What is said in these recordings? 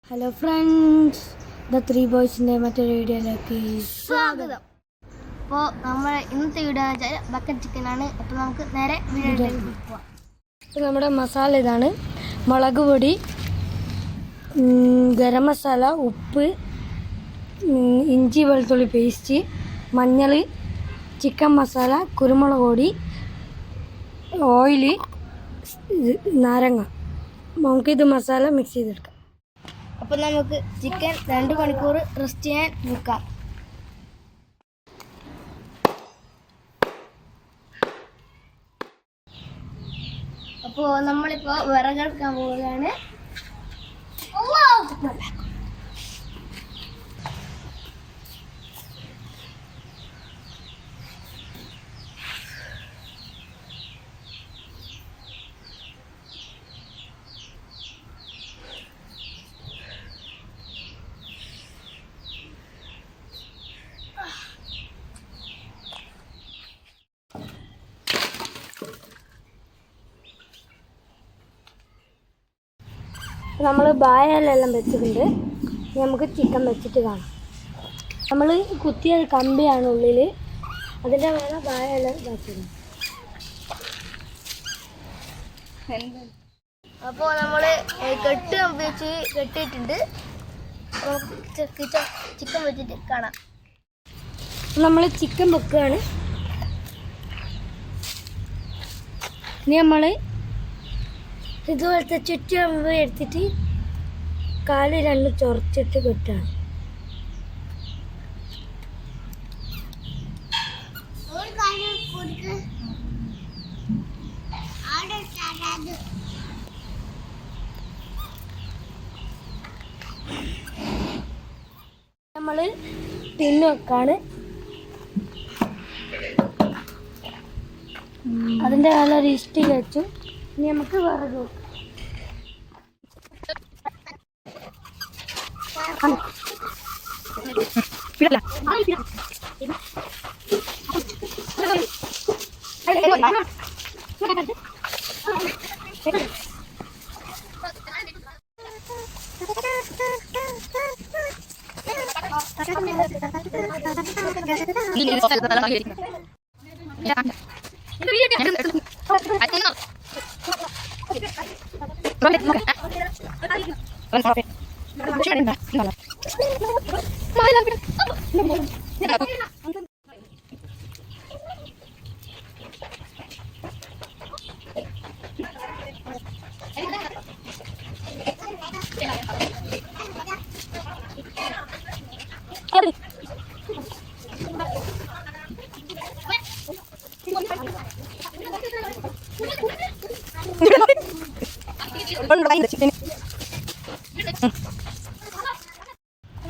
Hello friends, the three ബോയ്സിൻ്റെ മറ്റൊരു വീഡിയോയിലേക്ക് സ്വാഗതം. അപ്പോൾ നമ്മൾ ഇന്നത്തെ വീഡിയോ എന്ന് വെച്ചാൽ ബക്കറ്റ് ചിക്കനാണ്. അപ്പോൾ നമുക്ക് നേരെ വീഡിയോയിലേക്ക് പോവാം. അപ്പോൾ നമ്മുടെ മസാല ഇതാണ്: മുളക് പൊടി, ഗരം മസാല, ഉപ്പ്, ഇഞ്ചി വെളുത്തുള്ളി പേസ്റ്റ്, മഞ്ഞൾ, ചിക്കൻ മസാല, കുരുമുളക് പൊടി, ഓയില്, നാരങ്ങ. നമുക്കിത് മസാല മിക്സ് ചെയ്തെടുക്കാം. അപ്പോൾ നമുക്ക് ചിക്കൻ 2 മണിക്കൂർ റെസ്റ്റ് ചെയ്യാൻ വെക്കാം. അപ്പോൾ നമ്മളിപ്പോൾ വിറകെടുക്കാൻ പോവുകയാണ്. നമ്മൾ ബായലെല്ലാം വെച്ചിട്ടുണ്ട്. നമുക്ക് ചിക്കൻ വെച്ചിട്ട് കാണാം. നമ്മൾ കുത്തിയ കമ്പിയാണ് ഉള്ളിൽ, അതിൻ്റെ മേലെ ബായെല്ലാം വെച്ചിട്ടുണ്ട്. അപ്പോൾ നമ്മൾ കെട്ട് കമ്പി വെച്ച് കെട്ടിയിട്ടുണ്ട്. ചിക്കൻ വെച്ചിട്ട് കാണാം. നമ്മൾ ചിക്കൻ വെക്കുകയാണ്. ഇനി നമ്മൾ ഇതുപോലത്തെ ചുറ്റുകമ്പ് എടുത്തിട്ട് കാല് 2 ചൊറച്ചിട്ട് കെട്ടാണ്. നമ്മൾ തിന്നു വെക്കാണ്. അതിൻ്റെ മേലെ ഒരു ഇഷ്ടിക വെച്ചു. ഇനി നമുക്ക് വിറക് വെക്കാം.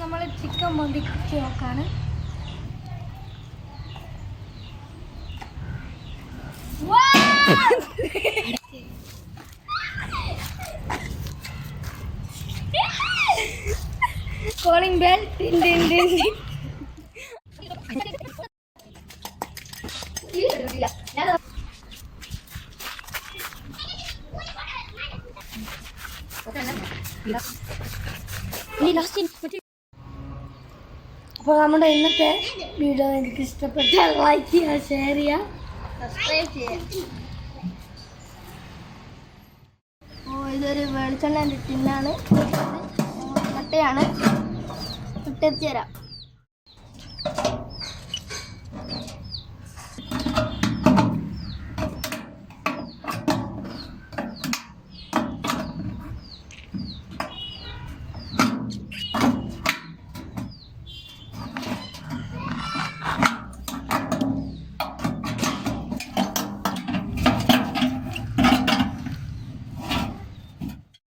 നമ്മൾ ചിക്കൻ പൊന്തിച്ച് നോക്കാണ്. Calling bell. അപ്പോൾ നമ്മുടെ ഇന്നത്തെ വീഡിയോ എനിക്ക് ഇഷ്ടപ്പെട്ടാൽ ലൈക്ക് ചെയ്യുക, ഷെയർ ചെയ്യുക, സബ്സ്ക്രൈബ് ചെയ്യാം. അപ്പോൾ ഇതൊരു വെളിച്ചെണ്ണ ടിന്നാണ്, കട്ടയാണ്. ഇട്ടെത്തിച്ചു തരാം.